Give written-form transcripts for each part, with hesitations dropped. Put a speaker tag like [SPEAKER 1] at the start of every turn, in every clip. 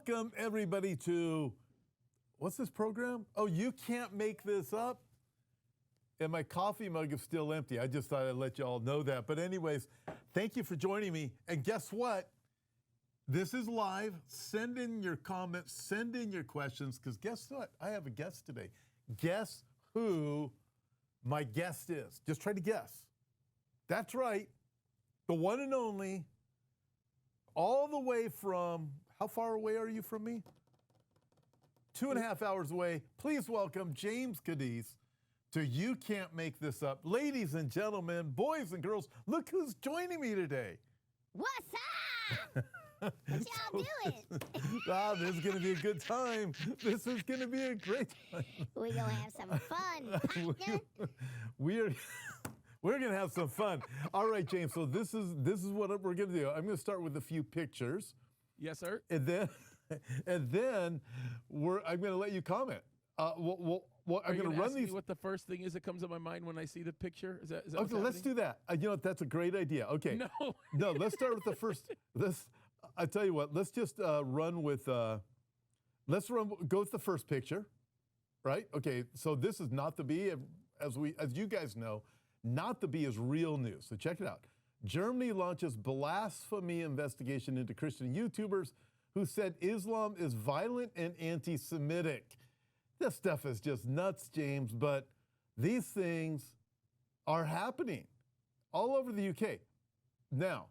[SPEAKER 1] Welcome, everybody, to, what's this program? Oh, You Can't Make This Up? And my coffee mug is still empty. I just thought I'd let you all know that. But anyways, thank you for joining me. And guess what? This is live. Send in your comments. Send in your questions. Because guess what? I have a guest today. Guess who my guest is? Just try to guess. That's right. The one and only, all the way from, how far away are you from me? 2.5 hours away. Please welcome James Kaddis to You Can't Make This Up. Ladies and gentlemen, boys and girls, look who's joining me today.
[SPEAKER 2] What's up? What y'all doing?
[SPEAKER 1] This is going to be a good time. This is going to be a great time.
[SPEAKER 2] We're going to have some fun, partner.
[SPEAKER 1] We're going to have some fun. All right, James, so this is what we're going to do. I'm going to start with a few pictures.
[SPEAKER 3] Yes, sir.
[SPEAKER 1] And then I'm going to let you comment. I'm going to run these.
[SPEAKER 3] What the first thing is that comes to my mind when I see the picture? Is that
[SPEAKER 1] okay, let's do that. That's a great idea. Okay. No, let's start with the first. I tell you what. Let's just run with. Go with the first picture, right? Okay. So this is Not the Bee, as you guys know. Not the Bee is real news. So check it out. Germany launches blasphemy investigation into Christian YouTubers who said Islam is violent and anti-Semitic. This stuff is just nuts, James, but these things are happening all over the UK. Now,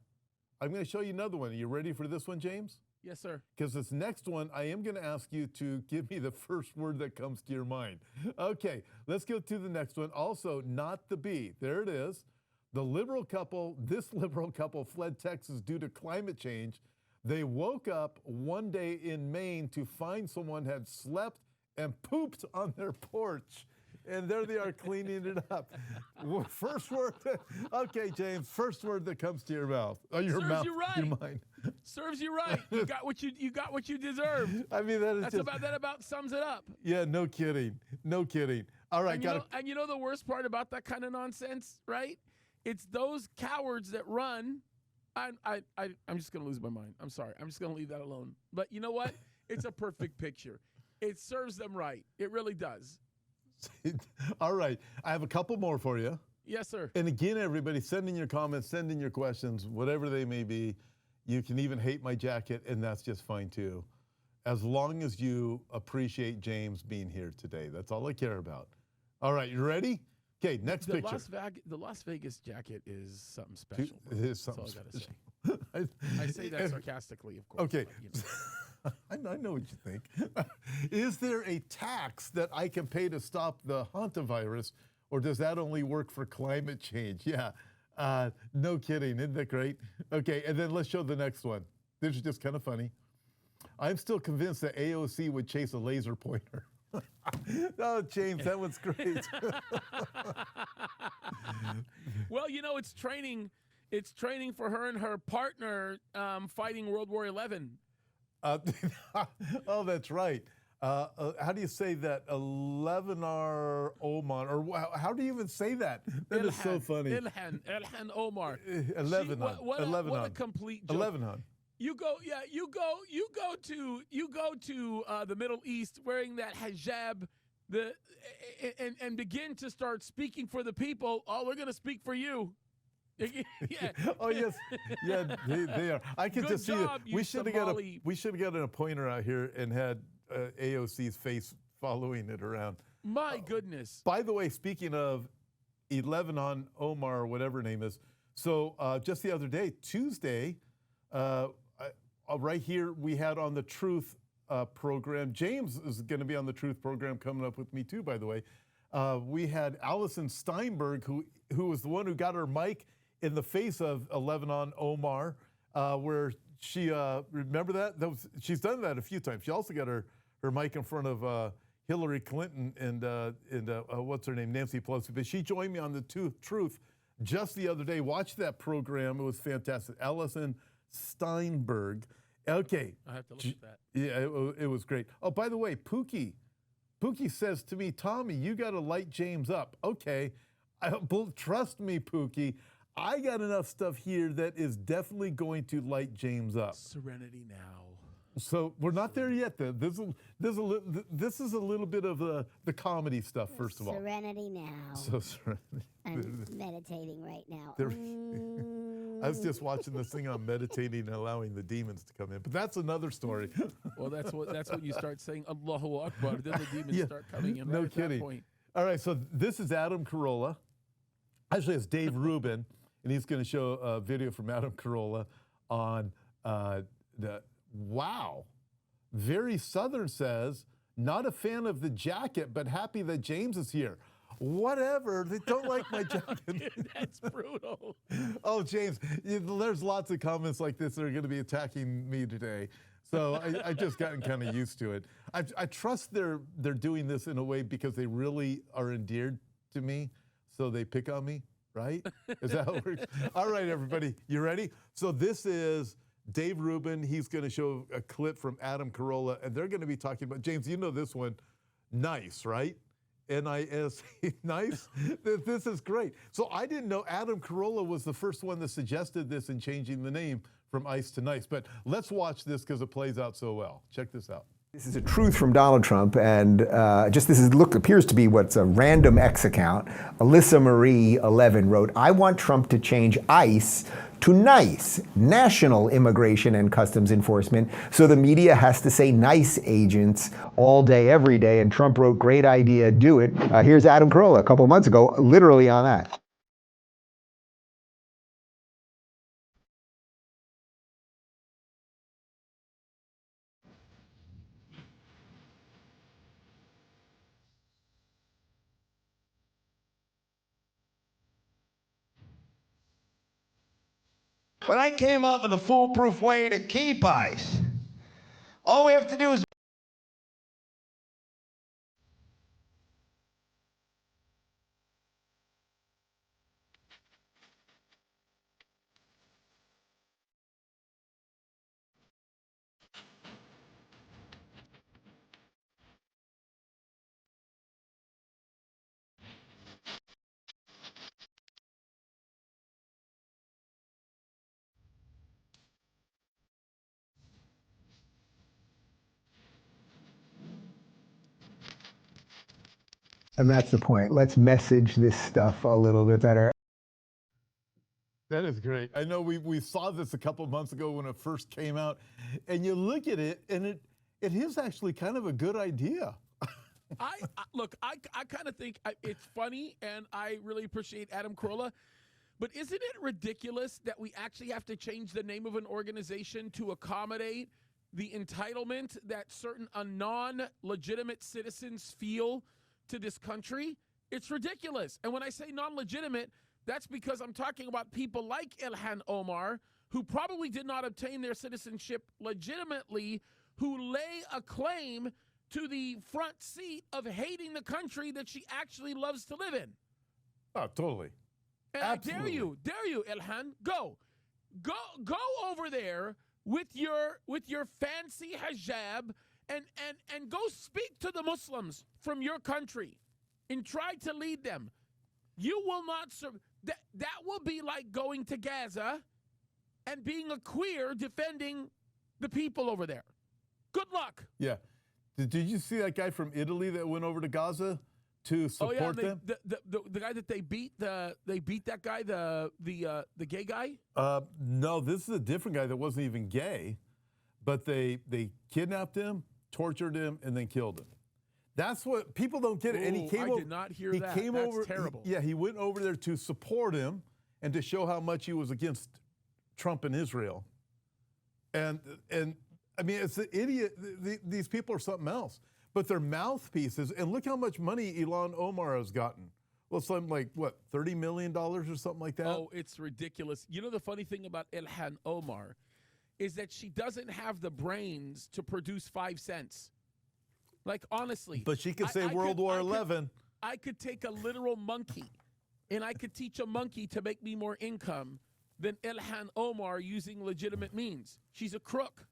[SPEAKER 1] I'm going to show you another one. Are you ready for this one, James?
[SPEAKER 3] Yes, sir.
[SPEAKER 1] Because this next one, I am going to ask you to give me the first word that comes to your mind. Okay, let's go to the next one. Also, Not the Bee. There it is. This liberal couple fled Texas due to climate change. They woke up one day in Maine to find someone had slept and pooped on their porch. And there they are cleaning it up. First word. Okay, James, first word that comes to your mouth. Oh, your
[SPEAKER 3] Serves
[SPEAKER 1] mouth,
[SPEAKER 3] you right.
[SPEAKER 1] your mind.
[SPEAKER 3] Serves you right. You got what you deserved.
[SPEAKER 1] I mean, that
[SPEAKER 3] about sums it up.
[SPEAKER 1] Yeah, no kidding. No kidding. All right,
[SPEAKER 3] and you know the worst part about that kind of nonsense, right? It's those cowards that run. I'm just gonna lose my mind. I'm sorry. I'm just gonna leave that alone. But you know what? It's a perfect picture. It serves them right. It really does.
[SPEAKER 1] All right. I have a couple more for you.
[SPEAKER 3] Yes, sir.
[SPEAKER 1] And again, everybody, send in your comments, send in your questions, whatever they may be. You can even hate my jacket, and that's just fine too. As long as you appreciate James being here today. That's all I care about. All right, you ready? Okay, next picture.
[SPEAKER 3] The Las Vegas jacket is something special.
[SPEAKER 1] It is something
[SPEAKER 3] That's
[SPEAKER 1] special.
[SPEAKER 3] all I got to say. I say that sarcastically, of course.
[SPEAKER 1] Okay.
[SPEAKER 3] But, you know.
[SPEAKER 1] I know what you think. Is there a tax that I can pay to stop the hantavirus, or does that only work for climate change? Yeah, no kidding. Isn't that great? Okay, and then let's show the next one. This is just kind of funny. I'm still convinced that AOC would chase a laser pointer. Oh, James, that one's great.
[SPEAKER 3] Well, you know, it's training. It's training for her and her partner fighting World War XI.
[SPEAKER 1] Oh, that's right. How do you say that? Eleanar Oman, or how do you even say that? That is so funny.
[SPEAKER 3] Ilhan Omar.
[SPEAKER 1] 11.
[SPEAKER 3] What a complete joke.
[SPEAKER 1] 11.
[SPEAKER 3] You go to the Middle East wearing that hijab, and begin to start speaking for the people. Oh, we're going to speak for you. Yeah.
[SPEAKER 1] Oh yes, yeah, they are. I can just see it. We should have got a pointer out here and had AOC's face following it around.
[SPEAKER 3] My goodness.
[SPEAKER 1] By the way, speaking of 11 on Omar, or whatever her name is, so just the other day, Tuesday, right here we had on the Truth program. James is going to be on the Truth program coming up with me too. By the way, we had Allison Steinberg, who was the one who got her mic in the face of 11 on Omar, where she, remember that? She's done that a few times. She also got her mic in front of Hillary Clinton and what's her name, Nancy Pelosi. But she joined me on the Truth just the other day. Watch that program. It was fantastic. Allison Steinberg. Okay.
[SPEAKER 3] I have to look at that.
[SPEAKER 1] Yeah, it was great. Oh, by the way, Pookie says to me, Tommy, you got to light James up. Okay. Trust me, Pookie. I got enough stuff here that is definitely going to light James up.
[SPEAKER 3] Serenity now.
[SPEAKER 1] So we're not there yet. Then this is a little bit of the comedy stuff. First of all,
[SPEAKER 2] Serenity now.
[SPEAKER 1] so serenity.
[SPEAKER 2] I'm meditating right now.
[SPEAKER 1] There- I was just watching this thing on meditating and allowing the demons to come in, but that's another story.
[SPEAKER 3] Well, that's when you start saying Allahu Akbar, then the demons
[SPEAKER 1] Yeah,
[SPEAKER 3] start coming in.
[SPEAKER 1] no
[SPEAKER 3] Right at
[SPEAKER 1] kidding.
[SPEAKER 3] that point.
[SPEAKER 1] All right, so this is Adam Carolla. Actually, it's Dave Rubin, and he's going to show a video from Adam Carolla on wow, very Southern says, not a fan of the jacket, but happy that James is here. Whatever, they don't like my jacket.
[SPEAKER 3] Dude, that's brutal.
[SPEAKER 1] Oh, James, there's lots of comments like this that are going to be attacking me today. So I've just gotten kind of used to it. I trust they're doing this in a way because they really are endeared to me, so they pick on me, right? Is that how it works? All right, everybody, you ready? So this is Dave Rubin. He's going to show a clip from Adam Carolla, and they're going to be talking about, James, you know this one, nice, right? N-I-S, nice? This is great. So I didn't know Adam Carolla was the first one that suggested this in changing the name from ice to nice. But let's watch this because it plays out so well. Check this out.
[SPEAKER 4] This is a truth from Donald Trump, and appears to be what's a random X account. Alyssa Marie 11 wrote, "I want Trump to change ICE to NICE, National Immigration and Customs Enforcement, so the media has to say NICE agents all day, every day." And Trump wrote, "Great idea, do it." Here's Adam Carolla a couple months ago, literally on that.
[SPEAKER 5] But I came up with a foolproof way to keep ice. All we have to do is
[SPEAKER 4] And that's the point. Let's message this stuff a little bit better.
[SPEAKER 1] That is great. I know we saw this a couple months ago when it first came out, and you look at it, and it is actually kind of a good idea.
[SPEAKER 3] Look, I kind of think it's funny, and I really appreciate Adam Carolla. But isn't it ridiculous that we actually have to change the name of an organization to accommodate the entitlement that certain non-legitimate citizens feel to this country? It's ridiculous. And when I say non-legitimate, that's because I'm talking about people like Ilhan Omar, who probably did not obtain their citizenship legitimately, who lay a claim to the front seat of hating the country that she actually loves to live in.
[SPEAKER 1] Oh, totally.
[SPEAKER 3] And
[SPEAKER 1] Absolutely.
[SPEAKER 3] I dare you, Ilhan, go over there with your fancy hijab and go speak to the Muslims from your country and try to lead them. You will not serve. That will be like going to Gaza and being a queer defending the people over there. Good luck.
[SPEAKER 1] Yeah. Did you see that guy from Italy that went over to Gaza to support them?
[SPEAKER 3] The guy that they beat that guy, the gay guy?
[SPEAKER 1] No, this is a different guy that wasn't even gay, but they kidnapped him, tortured him, and then killed him. That's what people don't get it. And he
[SPEAKER 3] Ooh,
[SPEAKER 1] came
[SPEAKER 3] I
[SPEAKER 1] over.
[SPEAKER 3] did not hear
[SPEAKER 1] he
[SPEAKER 3] that.
[SPEAKER 1] Came
[SPEAKER 3] That's
[SPEAKER 1] over.
[SPEAKER 3] terrible.
[SPEAKER 1] He went over there to support him and to show how much he was against Trump and Israel. And I mean, it's an idiot. These people are something else. But they're mouthpieces. And look how much money Ilhan Omar has gotten. Well, something like, what, $30 million or something like that?
[SPEAKER 3] Oh, it's ridiculous. You know, the funny thing about Ilhan Omar is that she doesn't have the brains to produce 5 cents. Like, honestly.
[SPEAKER 1] But she could say World War XI.
[SPEAKER 3] I could take a literal monkey, and I could teach a monkey to make me more income than Ilhan Omar using legitimate means. She's a crook.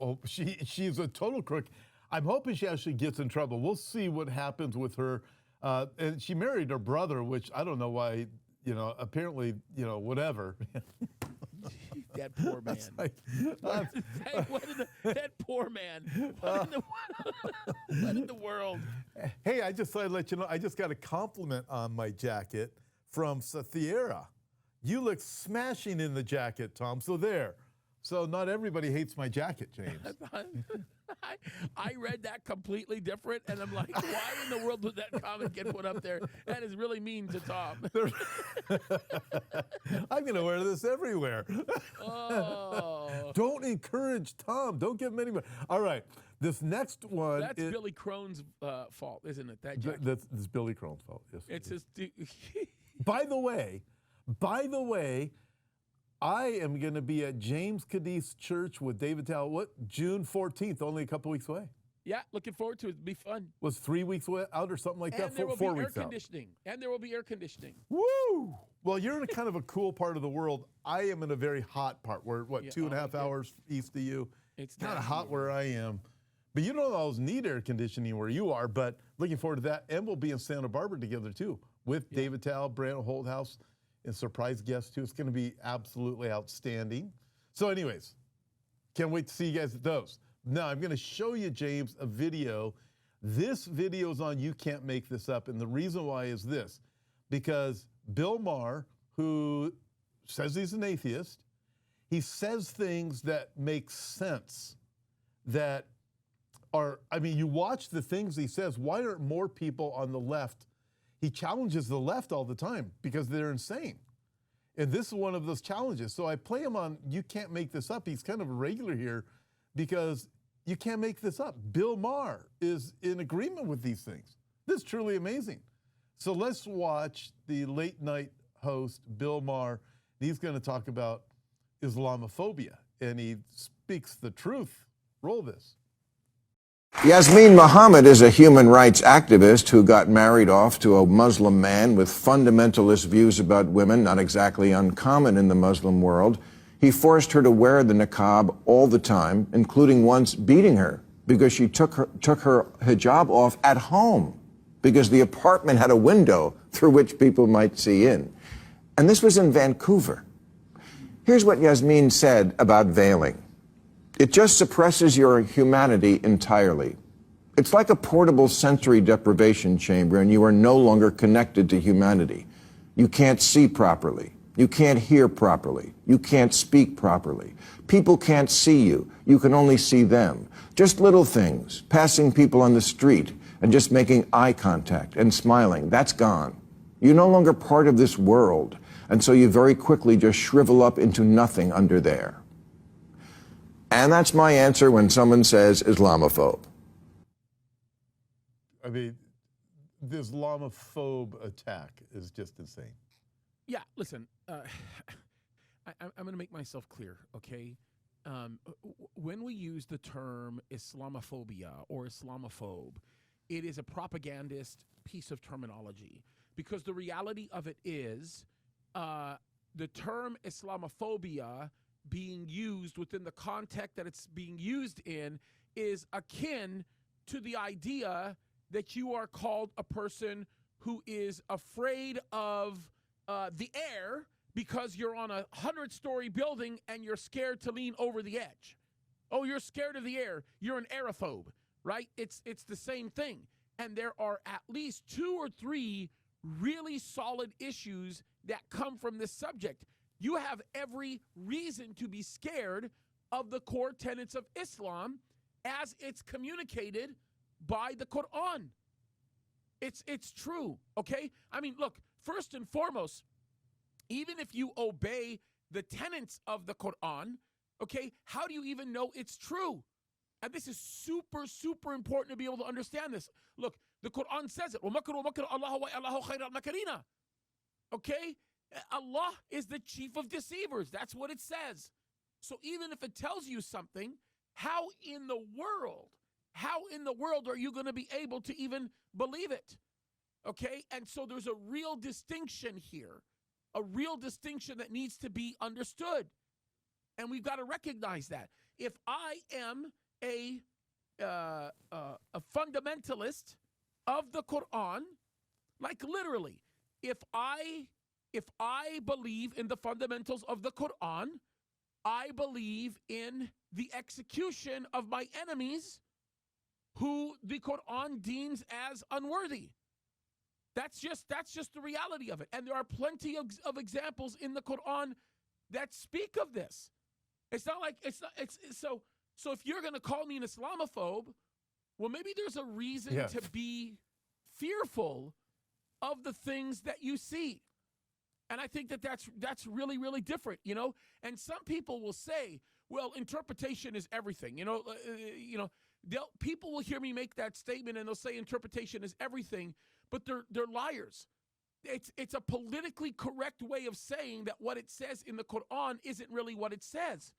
[SPEAKER 1] Oh, she's a total crook. I'm hoping she actually gets in trouble. We'll see what happens with her. And she married her brother, which I don't know why, apparently, whatever.
[SPEAKER 3] That poor man.
[SPEAKER 1] Like,
[SPEAKER 3] That poor man. What in the world?
[SPEAKER 1] hey, I just thought I'd let you know, I just got a compliment on my jacket from Sathiera. You look smashing in the jacket, Tom. So there. So not everybody hates my jacket, James.
[SPEAKER 3] I read that completely different, and I'm like, why in the world would that comment get put up there? That is really mean to Tom.
[SPEAKER 1] I'm going to wear this everywhere.
[SPEAKER 3] Oh.
[SPEAKER 1] Don't encourage Tom. Don't give him any more. All right. This next one.
[SPEAKER 3] That's Billy Crone's fault, isn't it? That jacket.
[SPEAKER 1] That's Billy Crone's fault. Yes.
[SPEAKER 3] It's his.
[SPEAKER 1] By the way, I am going to be at James Kaddis Church with David Talbot, June 14th, only a couple weeks away.
[SPEAKER 3] Yeah, looking forward to it. It'll be fun.
[SPEAKER 1] Was 3 weeks out or something like that?
[SPEAKER 3] And there will
[SPEAKER 1] 4
[SPEAKER 3] be air
[SPEAKER 1] weeks out.
[SPEAKER 3] conditioning. And there will be air conditioning.
[SPEAKER 1] Woo! Well, you're in a kind of a cool part of the world. I am in a very hot part. We're, 2.5 hours east of you?
[SPEAKER 3] It's
[SPEAKER 1] kind of
[SPEAKER 3] nasty
[SPEAKER 1] hot where I am. But you don't always need air conditioning where you are, but looking forward to that. And we'll be in Santa Barbara together, too, with David Tal, Brandon Holthouse, and surprise guests, too. It's going to be absolutely outstanding. So anyways, can't wait to see you guys at those. Now, I'm going to show you, James, a video. This video is on You Can't Make This Up, and the reason why is this. Because Bill Maher, who says he's an atheist, he says things that make sense, that are, I mean, you watch the things he says. Why aren't more people on the left? He challenges the left all the time because they're insane. And this is one of those challenges. So I play him on You Can't Make This Up. He's kind of a regular here because you can't make this up. Bill Maher is in agreement with these things. This is truly amazing. So let's watch the late night host, Bill Maher. He's going to talk about Islamophobia, and he speaks the truth. Roll this.
[SPEAKER 6] Yasmin Mohammed is a human rights activist who got married off to a Muslim man with fundamentalist views about women, not exactly uncommon in the Muslim world. He forced her to wear the niqab all the time, including once beating her because she took her hijab off at home because the apartment had a window through which people might see in. And this was in Vancouver. Here's what Yasmin said about veiling. It just suppresses your humanity entirely. It's like a portable sensory deprivation chamber, and you are no longer connected to humanity. You can't see properly. You can't hear properly. You can't speak properly. People can't see you. You can only see them. Just little things, passing people on the street and just making eye contact and smiling, that's gone. You're no longer part of this world, and so you very quickly just shrivel up into nothing under there. And that's my answer when someone says Islamophobe.
[SPEAKER 1] I mean, the Islamophobe attack is just insane.
[SPEAKER 3] Yeah, listen, I'm going to make myself clear, okay? When we use the term Islamophobia or Islamophobe, it is a propagandist piece of terminology because the reality of it is the term Islamophobia being used within the context that it's being used in is akin to the idea that you are called a person who is afraid of the air because you're on a 100-story building and you're scared to lean over the edge. Oh, you're scared of the air. You're an aerophobe, right? It's the same thing. And there are at least 2 or 3 really solid issues that come from this subject. You have every reason to be scared of the core tenets of Islam as it's communicated by the Quran. It's true, okay? I mean, look, first and foremost, even if you obey the tenets of the Quran, okay, how do you even know it's true? And this is super, super important to be able to understand this. Look, the Quran says it. Okay? Allah is the chief of deceivers. That's what it says. So even if it tells you something, how in the world are you going to be able to even believe it? Okay? And so there's a real distinction here, a real distinction that needs to be understood. And we've got to recognize that. If I am a fundamentalist of the Quran, like literally, if I believe in the fundamentals of the Quran, I believe in the execution of my enemies who the Quran deems as unworthy. That's just the reality of it. And there are plenty of examples in the Quran that speak of this. It's not like so if you're going to call me an Islamophobe, well, maybe there's a reason to be fearful of the things that you see. And I think that's really, really different, you know? And some people will say, well, interpretation is everything. People will hear me make that statement and they'll say interpretation is everything, but they're liars. It's a politically correct way of saying that what it says in the Quran isn't really what it says.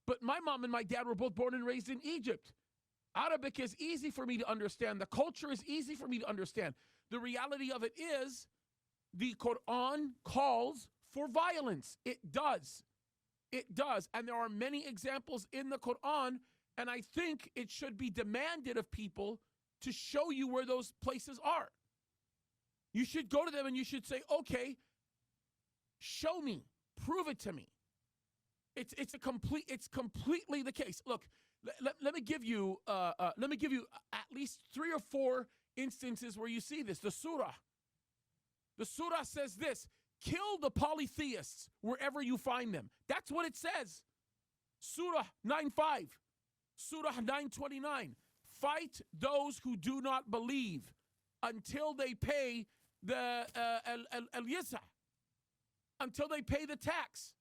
[SPEAKER 3] But my mom and my dad were both born and raised in Egypt. Arabic is easy for me to understand. The culture is easy for me to understand. The reality of it is the Quran calls for violence. It does. It does. And there are many examples in the Quran, and I think it should be demanded of people to show you where those places are. You should go to them and you should say, okay, show me, prove it to me. It's completely the case. Look, let me give you at least 3 or 4 instances where you see this. The surah says this: kill the polytheists wherever you find them. That's what it says. Surah 9:5, Surah 9:29. Fight those who do not believe until they pay the al-yisa, until they pay the tax.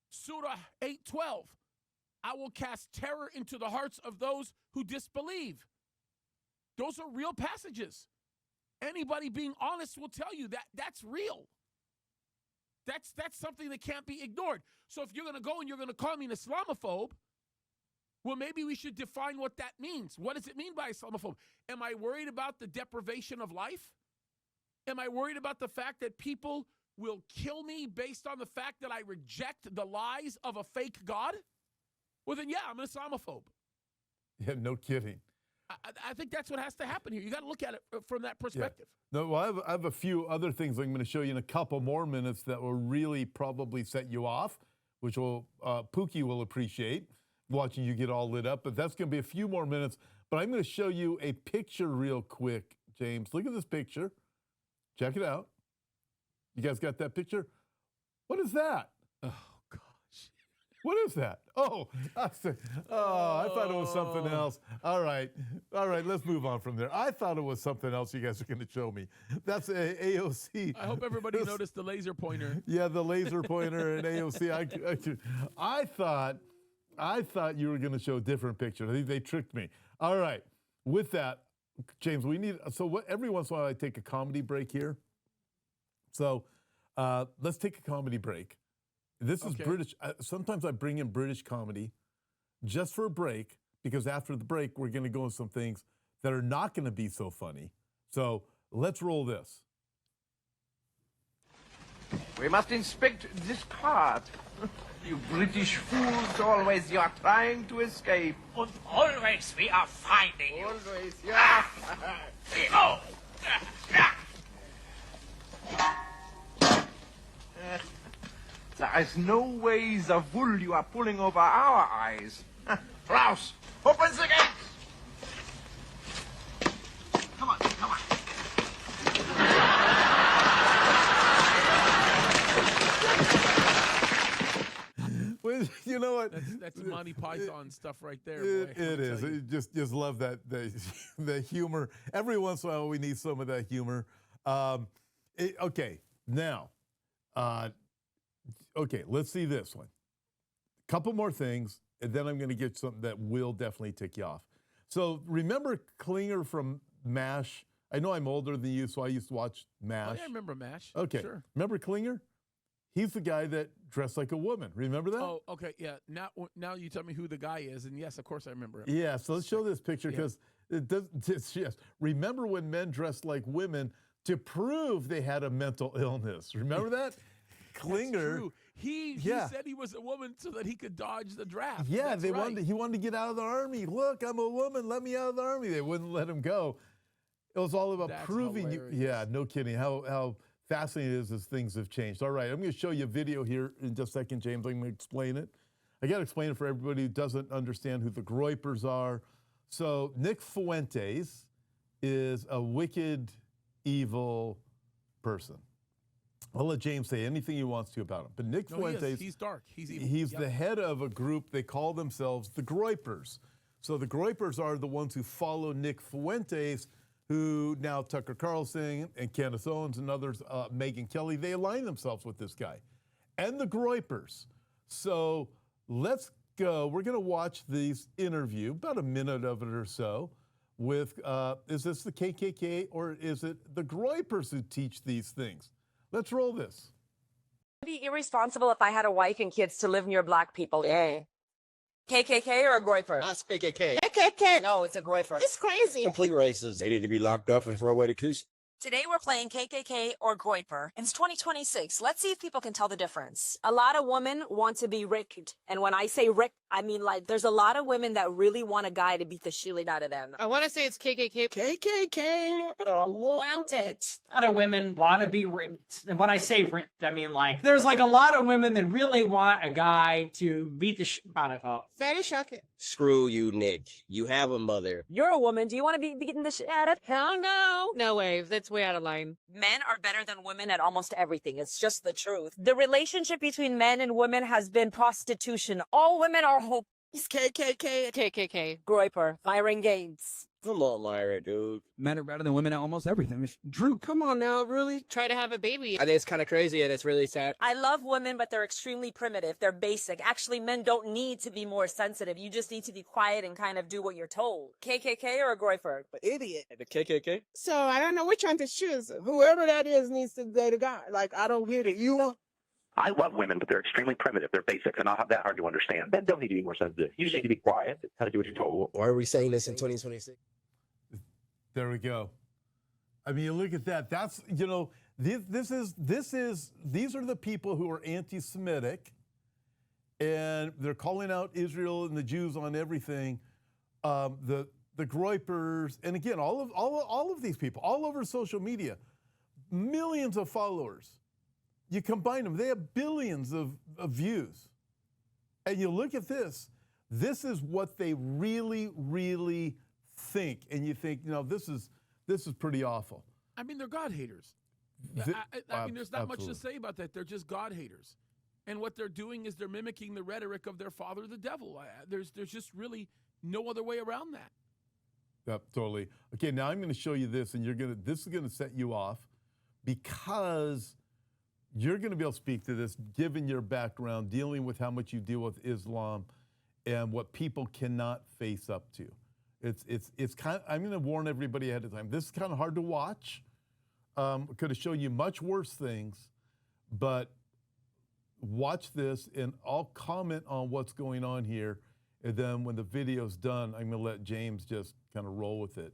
[SPEAKER 3] Surah 8:12. I will cast terror into the hearts of those who disbelieve. Those are real passages. Anybody being honest will tell you that that's real. That's something that can't be ignored. So if you're going to go and you're going to call me an Islamophobe, well, maybe we should define what that means. What does it mean by Islamophobe? Am I worried about the deprivation of life? Am I worried about the fact that people will kill me based on the fact that I reject the lies of a fake God? Well, then, yeah, I'm an Islamophobe.
[SPEAKER 1] Yeah, no kidding.
[SPEAKER 3] I think that's what has to happen here. You got to look at it from that perspective.
[SPEAKER 1] Yeah. No, well, I have a few other things I'm going to show you in a couple more minutes that will really probably set you off, which will Pookie will appreciate watching you get all lit up. But that's going to be a few more minutes. But I'm going to show you a picture real quick, James. Look at this picture. Check it out. You guys got that picture? What is that?
[SPEAKER 3] Oh, gosh.
[SPEAKER 1] What is that? Oh, I thought it was something else. All right, let's move on from there. I thought it was something else you guys are going to show me. That's AOC.
[SPEAKER 3] I hope everybody noticed the laser pointer.
[SPEAKER 1] Yeah, the laser pointer and AOC. I thought you were going to show a different picture. I think they tricked me. All right, with that, James, every once in a while I take a comedy break here. So let's take a comedy break. This is British. Sometimes I bring in British comedy just for a break, because after the break, we're going to go into some things that are not going to be so funny. So let's roll this.
[SPEAKER 7] We must inspect this cart. You British fools, always you are trying to escape.
[SPEAKER 8] And always we are finding you.
[SPEAKER 7] Always, yeah.
[SPEAKER 8] Oh!
[SPEAKER 7] There is no way the wool you are pulling over our eyes. Klaus, open the gates! Come on, come on.
[SPEAKER 1] Well, you know what?
[SPEAKER 3] That's Monty Python stuff right there.
[SPEAKER 1] It
[SPEAKER 3] boy.
[SPEAKER 1] is. I just love that the humor. Every once in a while, we need some of that humor. Okay, now, let's see this one. Couple more things, and then I'm going to get something that will definitely tick you off. So remember Klinger from MASH? I know I'm older than you, so I used to watch MASH.
[SPEAKER 3] Oh, yeah, I remember MASH.
[SPEAKER 1] Okay.
[SPEAKER 3] Sure.
[SPEAKER 1] Remember Klinger? He's the guy that dressed like a woman. Remember that?
[SPEAKER 3] Oh, okay, yeah. Now you tell me who the guy is, and yes, of course I remember him.
[SPEAKER 1] Yeah, so let's show this picture because it does. Yes. Remember when men dressed like women to prove they had a mental illness? Remember that? Klinger.
[SPEAKER 3] That's true. He said he was a woman so that he could dodge the draft.
[SPEAKER 1] Yeah,
[SPEAKER 3] That's right.
[SPEAKER 1] He wanted to get out of the army. Look, I'm a woman. Let me out of the army. They wouldn't let him go. It was all about proving you. Yeah, no kidding. How fascinating it is things have changed. All right, I'm going to show you a video here in just a second, James. I'm going to explain it. I got to explain it for everybody who doesn't understand who the Gropers are. So Nick Fuentes is a wicked, evil person. I'll let James say anything he wants to about him. But Nick Fuentes,
[SPEAKER 3] he's dark. He's evil.
[SPEAKER 1] He's the head of a group. They call themselves the Gropers. So the Gropers are the ones who follow Nick Fuentes, who now Tucker Carlson and Candace Owens and others, Megyn Kelly, they align themselves with this guy and the Gropers. So let's go. We're going to watch this interview, about a minute of it or so, with, is this the KKK or is it the Gropers who teach these things? Let's roll this.
[SPEAKER 9] It'd be irresponsible if I had a wife and kids to live near black people. Yeah. KKK or a Groiper?
[SPEAKER 10] That's KKK.
[SPEAKER 9] KKK. No, it's a Groiper.
[SPEAKER 10] It's crazy. Complete racist. They need to be locked up and throw away the cooch.
[SPEAKER 9] Today we're playing KKK or Groiper. It's 2026. Let's see if people can tell the difference. A lot of women want to be ricked. And when I say ricked, I mean like there's a lot of women that really want a guy to beat the shilling out of them.
[SPEAKER 11] I want to say it's KKK. KKK. Want it.
[SPEAKER 12] A lot of women want to be ripped. And when I say ripped, I mean like there's like a lot of women that really want a guy to beat the shit out of her.
[SPEAKER 11] Very shocking.
[SPEAKER 10] Screw you, Nick. You have a mother.
[SPEAKER 9] You're a woman. Do you want to be beating the shit out of? Hell no.
[SPEAKER 11] No way. That's way out of line.
[SPEAKER 9] Men are better than women at almost everything. It's just the truth. The relationship between men and women has been prostitution. All women are hope.
[SPEAKER 11] It's KKK. KKK.
[SPEAKER 9] Groiper. Byron Gates.
[SPEAKER 10] Come on, Myra, dude.
[SPEAKER 13] Men are better than women at almost everything.
[SPEAKER 11] Drew, come on now, really? Try to have a baby.
[SPEAKER 10] I think it's kind of crazy and it's really sad.
[SPEAKER 9] I love women, but they're extremely primitive. They're basic. Actually, men don't need to be more sensitive. You just need to be quiet and kind of do what you're told. KKK or a Groiper?
[SPEAKER 10] Idiot. The KKK?
[SPEAKER 11] So I don't know which one to choose. Whoever that is needs to date a guy. Like, I don't get it. You
[SPEAKER 14] I love women, but they're extremely primitive. They're basic. They're not that hard to understand. Men don't need to be more sensitive. You just need to be quiet. How to do what you're told.
[SPEAKER 10] Why are we saying this in 2026?
[SPEAKER 1] There we go. I mean, look at that. That's, you know, these are the people who are anti-Semitic, and they're calling out Israel and the Jews on everything. The Gropers, and again, all of these people, all over social media, millions of followers. You combine them, they have billions of views. And you look at this is what they really, really think. And you think, you know, this is pretty awful.
[SPEAKER 3] I mean, they're God haters. I mean, there's not much to say about that. They're just God haters. And what they're doing is they're mimicking the rhetoric of their father, the devil. There's just really no other way around that.
[SPEAKER 1] Yep, totally. Okay, now I'm going to show you this, and this is going to set you off because you're going to be able to speak to this, given your background, dealing with how much you deal with Islam and what people cannot face up to. It's kind of, I'm going to warn everybody ahead of time. This is kind of hard to watch. Could have shown you much worse things, but watch this, and I'll comment on what's going on here. And then when the video's done, I'm going to let James just kind of roll with it.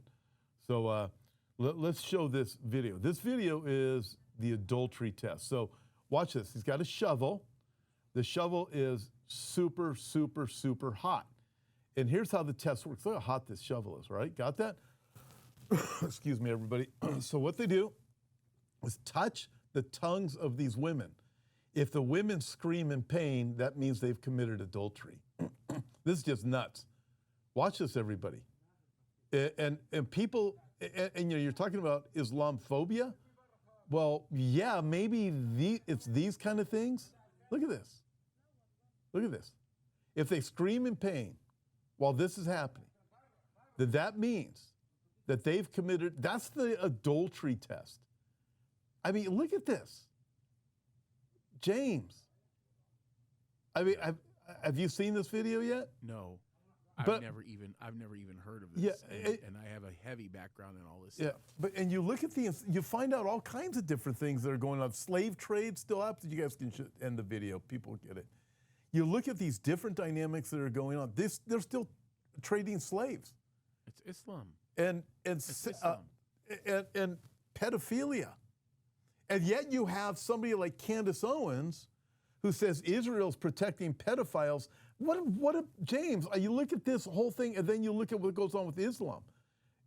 [SPEAKER 1] So let's show this video. This video is the adultery test. So watch this. He's got a shovel. The shovel is super, super, super hot. And here's how the test works. Look how hot this shovel is, right? Got that? Excuse me, everybody. So what they do is touch the tongues of these women. If the women scream in pain, that means they've committed adultery. This is just nuts. Watch this, everybody. And people, and you know, you're talking about Islamophobia. Well, yeah, maybe it's these kind of things. Look at this. Look at this. If they scream in pain while this is happening, then that means that they've committed, that's the adultery test. I mean, look at this. James. I mean, have you seen this video yet?
[SPEAKER 3] No.
[SPEAKER 1] But,
[SPEAKER 3] I've never even heard of this. Yeah, and I have a heavy background in all this stuff.
[SPEAKER 1] And you look at you find out all kinds of different things that are going on. Slave trade still happens. You guys can end the video. People get it. You look at these different dynamics that are going on. They're still trading slaves.
[SPEAKER 3] It's Islam.
[SPEAKER 1] And pedophilia. And yet you have somebody like Candace Owens who says Israel's protecting pedophiles. James, you look at this whole thing and then you look at what goes on with Islam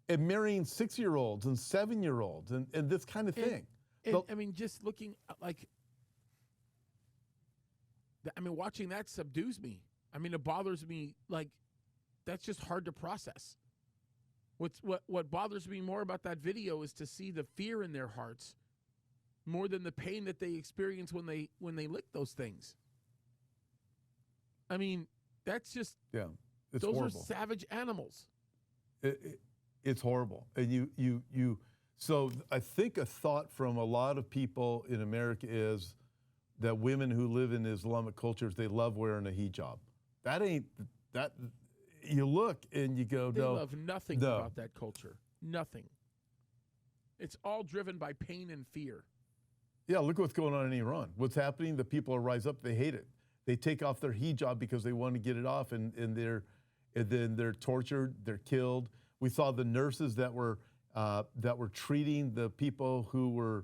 [SPEAKER 1] and marrying 6-year-olds and 7-year-olds and this kind of thing.
[SPEAKER 3] And, I mean, just looking like, I mean, watching that subdues me. I mean, it bothers me. Like, that's just hard to process. What bothers me more about that video is to see the fear in their hearts more than the pain that they experience when they lick those things. I mean, that's just
[SPEAKER 1] it's
[SPEAKER 3] those
[SPEAKER 1] horrible.
[SPEAKER 3] are savage animals.
[SPEAKER 1] It's horrible, and you. So I think a thought from a lot of people in America is that women who live in Islamic cultures, they love wearing a hijab. That ain't that. You look and you go,
[SPEAKER 3] They
[SPEAKER 1] no.
[SPEAKER 3] love nothing about that culture. Nothing. It's all driven by pain and fear.
[SPEAKER 1] Yeah, look what's going on in Iran. What's happening? The people rise up. They hate it. They take off their hijab because they want to get it off, and then they're tortured. They're killed. We saw the nurses that were treating the people who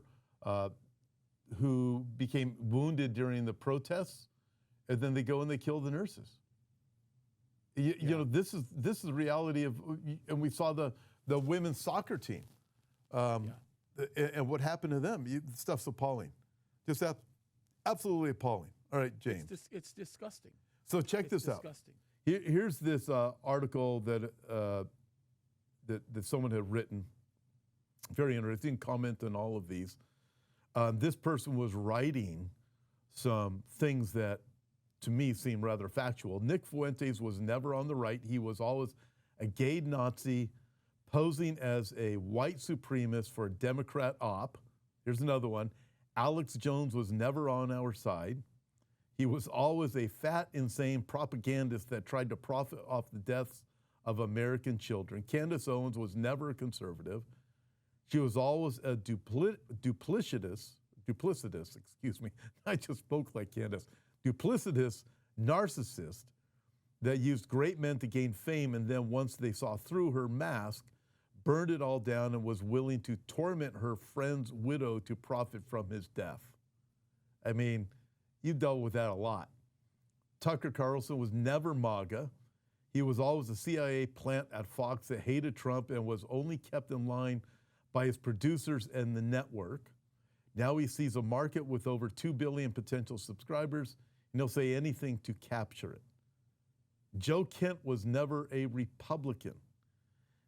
[SPEAKER 1] became wounded during the protests, and then they go and they kill the nurses. You know, this is the reality of, and we saw the women's soccer team, and what happened to them. Stuff's appalling, just absolutely appalling. All right, James.
[SPEAKER 3] It's disgusting.
[SPEAKER 1] So check this out. Here's this article that someone had written. Very interesting comment on all of these. This person was writing some things that, to me, seem rather factual. Nick Fuentes was never on the right. He was always a gay Nazi posing as a white supremacist for a Democrat op. Here's another one. Alex Jones was never on our side. He was always a fat, insane propagandist that tried to profit off the deaths of American children. Candace Owens was never a conservative. She was always a duplicitous, excuse me, I just spoke like Candace, duplicitous narcissist that used great men to gain fame, and then once they saw through her mask, burned it all down and was willing to torment her friend's widow to profit from his death. I mean, you dealt with that a lot. Tucker Carlson was never MAGA. He was always a CIA plant at Fox that hated Trump and was only kept in line by his producers and the network. Now he sees a market with over 2 billion potential subscribers, and he'll say anything to capture it. Joe Kent was never a Republican.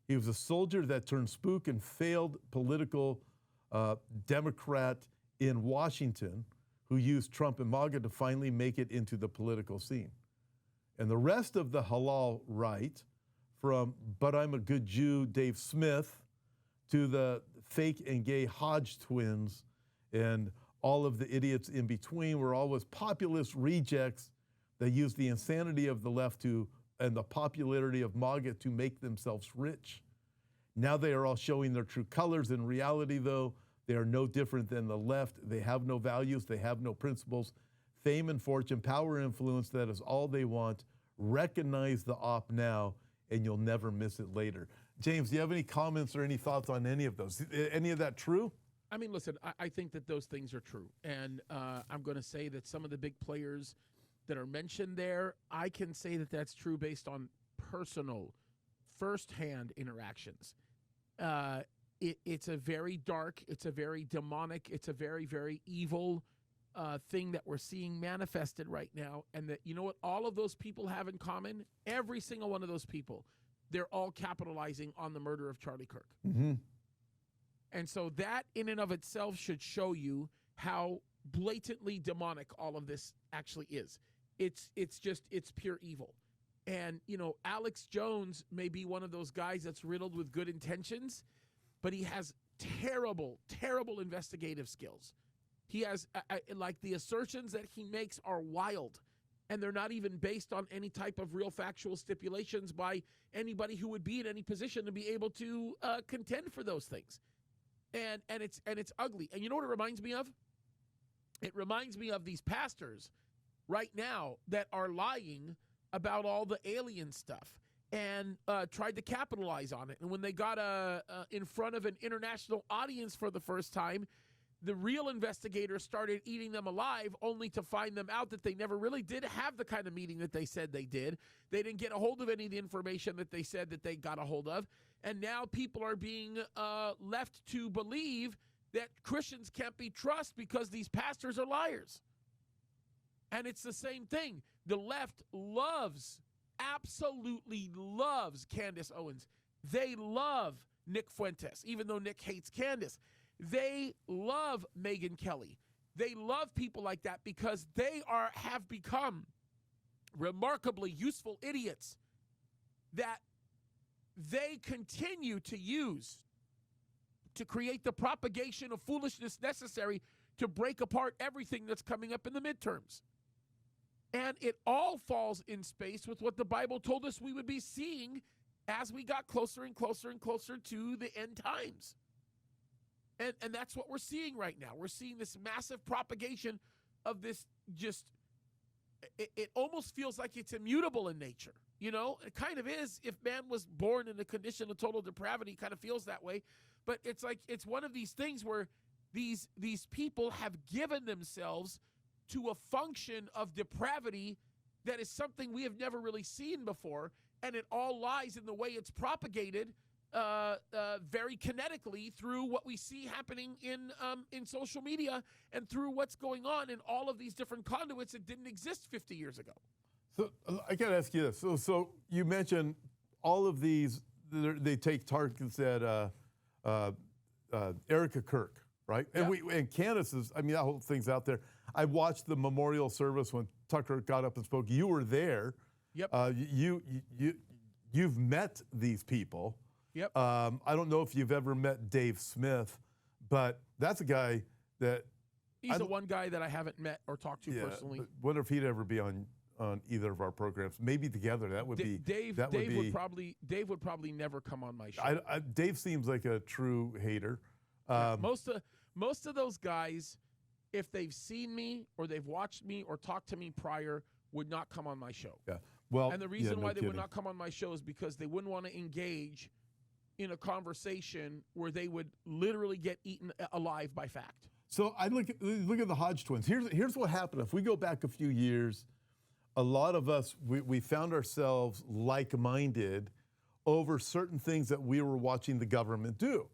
[SPEAKER 1] He was a soldier that turned spook and failed political Democrat in Washington who used Trump and MAGA to finally make it into the political scene. And the rest of the halal right, from But I'm a Good Jew, Dave Smith, to the fake and gay Hodge twins and all of the idiots in between, were always populist rejects that used the insanity of the left and the popularity of MAGA to make themselves rich. Now they are all showing their true colors. In reality, though, they are no different than the left. They have no values. They have no principles. Fame and fortune, power and influence, that is all they want. Recognize the op now, and you'll never miss it later. James, do you have any comments or any thoughts on any of those? Any of that true?
[SPEAKER 3] I mean, listen, I think that those things are true. And I'm going to say that some of the big players that are mentioned there, I can say that that's true based on personal, firsthand interactions. It's a very dark, it's a very demonic, it's a very, very evil thing that we're seeing manifested right now. And that, you know what all of those people have in common? Every single one of those people, they're all capitalizing on the murder of Charlie Kirk.
[SPEAKER 1] Mm-hmm.
[SPEAKER 3] And so that in and of itself should show you how blatantly demonic all of this actually is. It's pure evil. And, you know, Alex Jones may be one of those guys that's riddled with good intentions, but he has terrible, terrible investigative skills. He has, like, the assertions that he makes are wild, and they're not even based on any type of real factual stipulations by anybody who would be in any position to be able to contend for those things. And it's ugly. And you know what it reminds me of? It reminds me of these pastors right now that are lying about all the alien stuff and tried to capitalize on it. And when they got in front of an international audience for the first time, the real investigators started eating them alive, only to find them out that they never really did have the kind of meeting that they said they did. They didn't get a hold of any of the information that they said that they got a hold of. And now people are being left to believe that Christians can't be trusted because these pastors are liars. And it's the same thing. The left absolutely loves Candace Owens. They love Nick Fuentes, even though Nick hates Candace. They love Megyn Kelly. They love people like that because they have become remarkably useful idiots that they continue to use to create the propagation of foolishness necessary to break apart everything that's coming up in the midterms. And it all falls in space with what the Bible told us we would be seeing as we got closer and closer and closer to the end times. And that's what we're seeing right now. We're seeing this massive propagation of this it almost feels like it's immutable in nature. You know, it kind of is. If man was born in a condition of total depravity, it kind of feels that way. But it's like it's one of these things where these people have given themselves to a function of depravity that is something we have never really seen before, and it all lies in the way it's propagated very kinetically through what we see happening in social media and through what's going on in all of these different conduits that didn't exist 50 years ago.
[SPEAKER 1] So I got to ask you this. So you mentioned all of these, they take targets at Erica Kirk, right?
[SPEAKER 3] Yeah.
[SPEAKER 1] And Candace is, I mean, that whole thing's out there. I watched the memorial service when Tucker got up and spoke. You were there.
[SPEAKER 3] Yep.
[SPEAKER 1] You've met these people.
[SPEAKER 3] Yep.
[SPEAKER 1] I don't know if you've ever met Dave Smith, but that's a guy that
[SPEAKER 3] he's the one guy that I haven't met or talked to personally.
[SPEAKER 1] Wonder if he'd ever be on either of our programs. Maybe together. That would be
[SPEAKER 3] Dave. Dave would probably never come on my show.
[SPEAKER 1] Dave seems like a true hater.
[SPEAKER 3] Most of those guys, if they've seen me or they've watched me or talked to me prior, would not come on my show.
[SPEAKER 1] Yeah. Well,
[SPEAKER 3] and the reason why they
[SPEAKER 1] kidding.
[SPEAKER 3] would not come on my show is because they wouldn't want to engage in a conversation where they would literally get eaten alive by fact.
[SPEAKER 1] So I look at the Hodge twins. Here's what happened. If we go back a few years, a lot of us we found ourselves like-minded over certain things that we were watching the government do.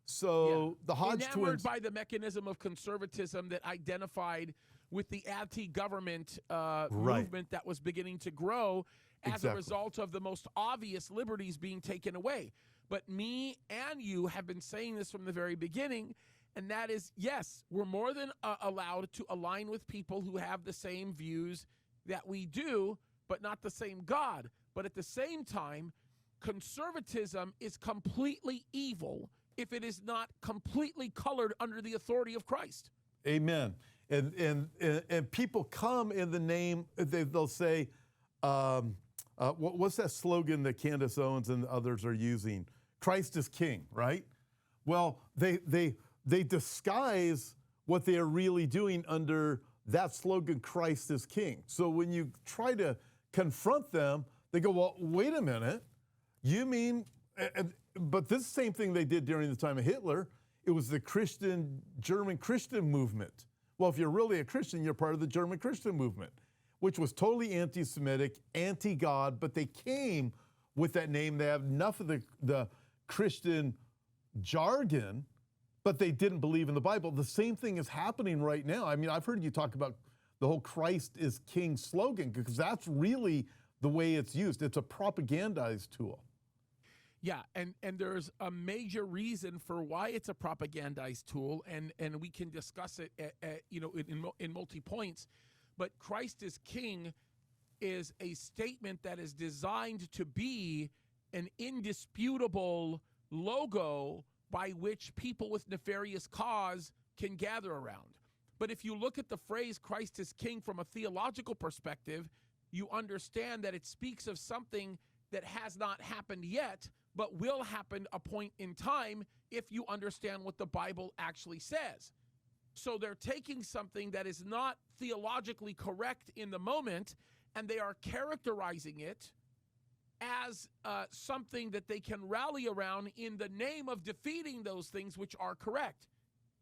[SPEAKER 1] So the Hodge
[SPEAKER 3] enamored
[SPEAKER 1] twins,
[SPEAKER 3] by the mechanism of conservatism that identified with the anti-government movement that was beginning to grow as a result of the most obvious liberties being taken away. But me and you have been saying this from the very beginning, and that is, yes, we're more than allowed to align with people who have the same views that we do, but not the same God. But at the same time, conservatism is completely evil if it is not completely colored under the authority of Christ.
[SPEAKER 1] amen. And people come in the name. They'll say, what's that slogan that Candace Owens and others are using? Christ is King, right? Well, they disguise what they are really doing under that slogan, Christ is King. So when you try to confront them, they go, well, wait a minute. You mean, but this same thing they did during the time of Hitler. It was the German Christian movement. Well, if you're really a Christian, you're part of the German Christian movement, which was totally anti-Semitic, anti-God, but they came with that name. They have enough of the Christian jargon, but they didn't believe in the Bible. The same thing is happening right now. I mean, I've heard you talk about the whole Christ is King slogan, because that's really the way it's used. It's a propagandized tool.
[SPEAKER 3] Yeah, and there's a major reason for why it's a propagandized tool, and we can discuss it, in multi points. But Christ is King is a statement that is designed to be an indisputable logo by which people with nefarious cause can gather around. But if you look at the phrase Christ is King from a theological perspective, you understand that it speaks of something that has not happened yet, but will happen a point in time if you understand what the Bible actually says. So they're taking something that is not theologically correct in the moment, and they are characterizing it as something that they can rally around in the name of defeating those things which are correct.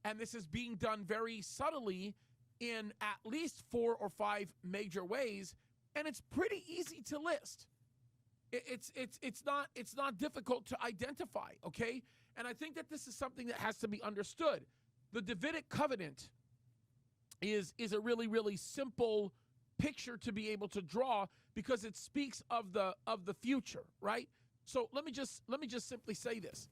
[SPEAKER 3] And this is being done very subtly in at least 4 or 5 major ways, and it's pretty easy to list. It's not difficult to identify, okay? And I think that this is something that has to be understood. the Davidic covenant is a really, really simple picture to be able to draw because it speaks of the future, right? So let me just simply say this.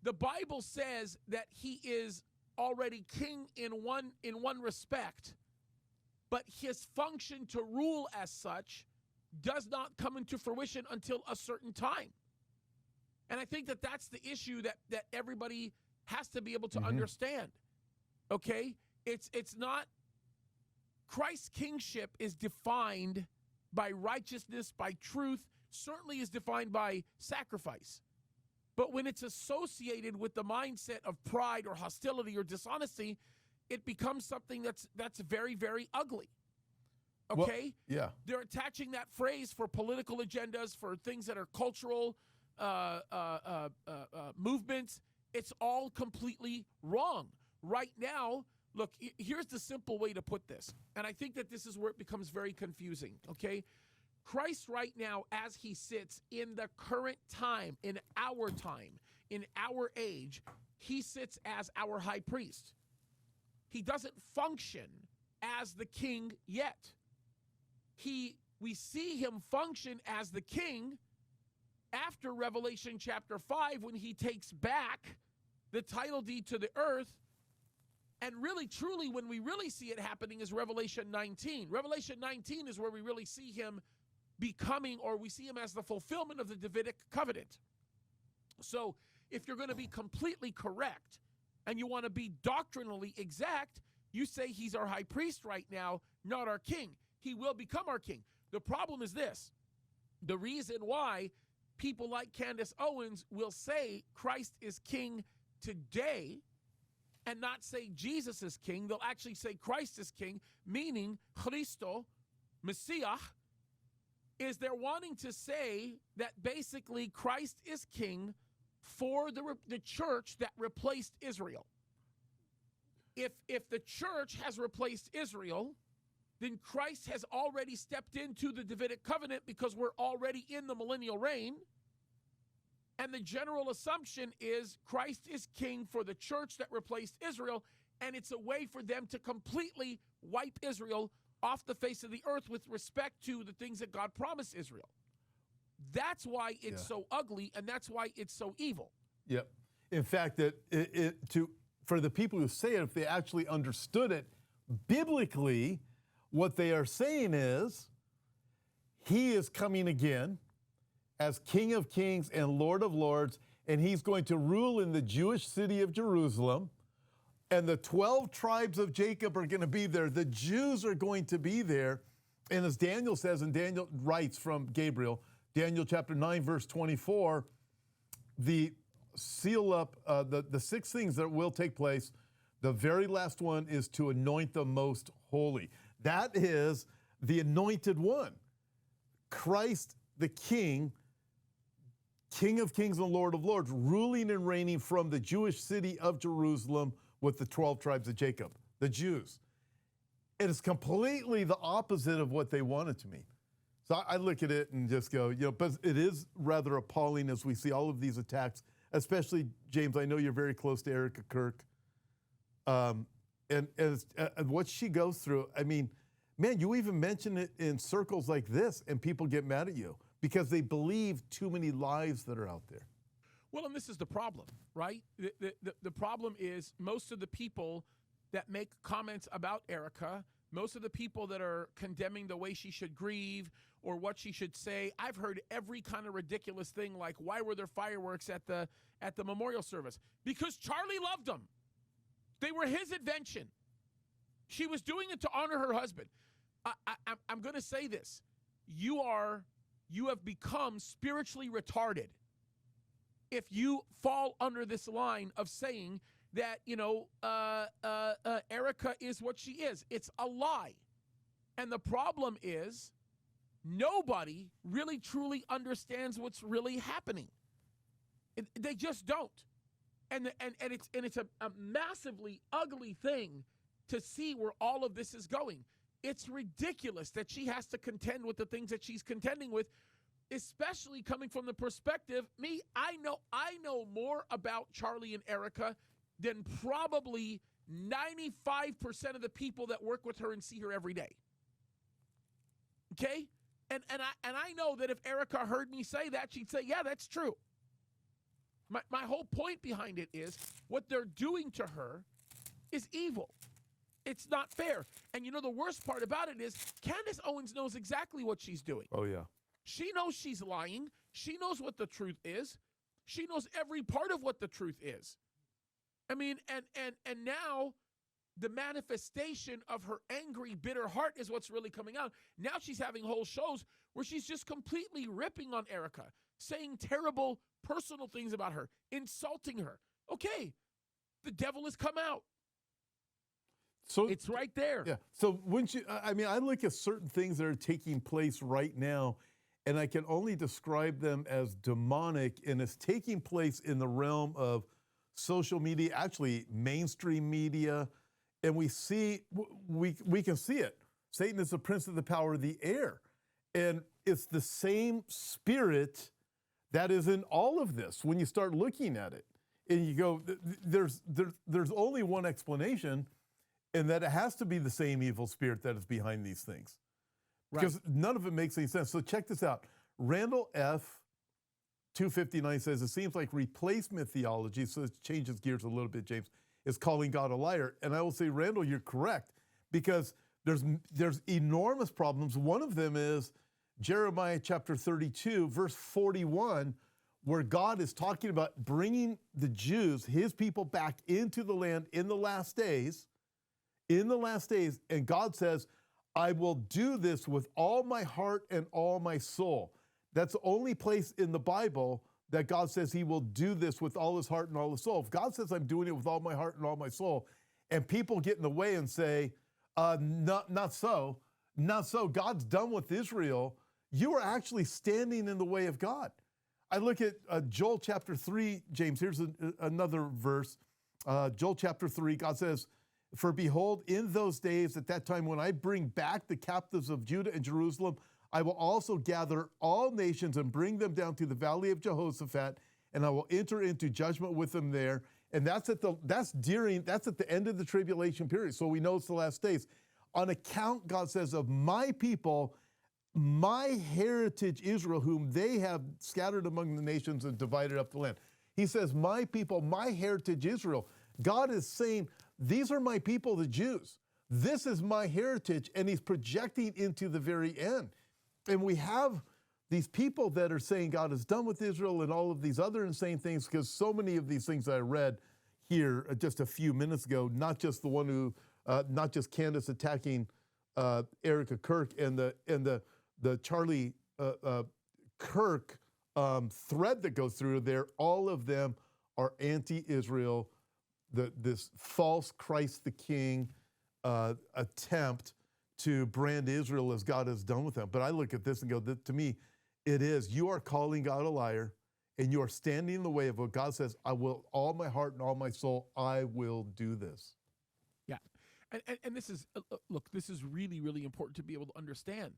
[SPEAKER 3] The Bible says that he is already king in one respect, but his function to rule as such does not come into fruition until a certain time. And I think that that's the issue that everybody has to be able to understand. Okay? It's not, Christ's kingship is defined by righteousness, by truth, certainly is defined by sacrifice. But when it's associated with the mindset of pride or hostility or dishonesty, it becomes something that's very, very ugly. Okay?
[SPEAKER 1] Well, yeah.
[SPEAKER 3] They're attaching that phrase for political agendas, for things that are cultural movements. It's all completely wrong. Right now, look, here's the simple way to put this. And I think that this is where it becomes very confusing, okay? Christ right now, as he sits in the current time, in our age, he sits as our high priest. He doesn't function as the king yet. We see him function as the king after Revelation chapter 5 when he takes back the title deed to the earth. And really, truly, when we really see it happening is Revelation 19. Revelation 19 is where we really see him becoming, or we see him as the fulfillment of the Davidic covenant. So if you're going to be completely correct and you want to be doctrinally exact, you say he's our high priest right now, not our king. He will become our king. The problem is this. The reason why people like Candace Owens will say Christ is king today and not say Jesus is king, they'll actually say Christ is king, meaning Christo, Messiah, is they're wanting to say that basically Christ is king for the church that replaced Israel. If the church has replaced Israel, then Christ has already stepped into the Davidic covenant because we're already in the millennial reign. And the general assumption is Christ is king for the church that replaced Israel, and it's a way for them to completely wipe Israel off the face of the earth with respect to the things that God promised Israel. That's why it's so ugly, and that's why it's so evil.
[SPEAKER 1] Yep. In fact, for the people who say it, if they actually understood it biblically, what they are saying is he is coming again as King of Kings and Lord of Lords, and he's going to rule in the Jewish city of Jerusalem, and the 12 tribes of Jacob are going to be there. The Jews are going to be there. And as Daniel says, and Daniel writes from Gabriel, Daniel chapter 9, verse 24, the seal up, the 6 things that will take place, the very last one is to anoint the most holy. That is the anointed one. Christ the King, King of Kings and Lord of Lords, ruling and reigning from the Jewish city of Jerusalem with the 12 tribes of Jacob, the Jews. It is completely the opposite of what they wanted to mean. So I look at it and just go, but it is rather appalling as we see all of these attacks, especially, James, I know you're very close to Erica Kirk. And what she goes through, I mean, man, you even mention it in circles like this and people get mad at you because they believe too many lies that are out there.
[SPEAKER 3] Well, and this is the problem, right? The problem is most of the people that make comments about Erica, most of the people that are condemning the way she should grieve or what she should say, I've heard every kind of ridiculous thing like, why were there fireworks at the memorial service? Because Charlie loved them. They were his invention. She was doing it to honor her husband. I'm going to say this. You have become spiritually retarded if you fall under this line of saying that, Erica is what she is. It's a lie. And the problem is nobody really truly understands what's really happening. They just don't. And it's a massively ugly thing to see where all of this is going. It's ridiculous that she has to contend with the things that she's contending with especially coming from the perspective, I know more about Charlie and Erica than probably 95% of the people that work with her and see her every day. Okay? And I know that if Erica heard me say that, she'd say, yeah, that's true. My whole point behind it is what they're doing to her is evil. It's not fair. And you know the worst part about it is Candace Owens knows exactly what she's doing.
[SPEAKER 1] Oh, yeah.
[SPEAKER 3] She knows she's lying. She knows what the truth is. She knows every part of what the truth is. I mean, and now the manifestation of her angry, bitter heart is what's really coming out. Now she's having whole shows where she's just completely ripping on Erica, saying terrible personal things about her, insulting her. Okay, the devil has come out.
[SPEAKER 1] So
[SPEAKER 3] it's right there.
[SPEAKER 1] Yeah. So wouldn't you? I mean, I look at certain things that are taking place right now, and I can only describe them as demonic, and it's taking place in the realm of social media, actually mainstream media, and we can see it. Satan is the prince of the power of the air, and it's the same spirit that is in all of this. When you start looking at it, and you go, there's only one explanation. And that it has to be the same evil spirit that is behind these things. Because none of it makes any sense. So check this out. Randall F. 259 says, it seems like replacement theology, so it changes gears a little bit, James, is calling God a liar. And I will say, Randall, you're correct. Because there's enormous problems. One of them is Jeremiah chapter 32, verse 41, where God is talking about bringing the Jews, his people, back into the land in the last days. In the last days, and God says, I will do this with all my heart and all my soul. That's the only place in the Bible that God says he will do this with all his heart and all his soul. If God says I'm doing it with all my heart and all my soul, and people get in the way and say, not so, God's done with Israel, you are actually standing in the way of God. I look at Joel chapter 3, James, here's another verse. Joel chapter 3, God says, for behold, in those days, at that time, when I bring back the captives of Judah and Jerusalem, I will also gather all nations and bring them down to the valley of Jehoshaphat, and I will enter into judgment with them there. And that's at the end of the tribulation period. So we know it's the last days. On account, God says, of my people, my heritage Israel, whom they have scattered among the nations and divided up the land. He says, my people, my heritage Israel. God is saying, these are my people, the Jews. This is my heritage, and he's projecting into the very end. And we have these people that are saying God is done with Israel and all of these other insane things, because so many of these things that I read here just a few minutes ago, not just the one who, not just Candace attacking Erica Kirk and the Charlie Kirk thread that goes through there, all of them are anti-Israel. This false Christ the King attempt to brand Israel as God has done with them. But I look at this and go, to me, it is, you are calling God a liar, and you are standing in the way of what God says, I will, all my heart and all my soul, I will do this.
[SPEAKER 3] Yeah. And this is, look, this is really, really important to be able to understand.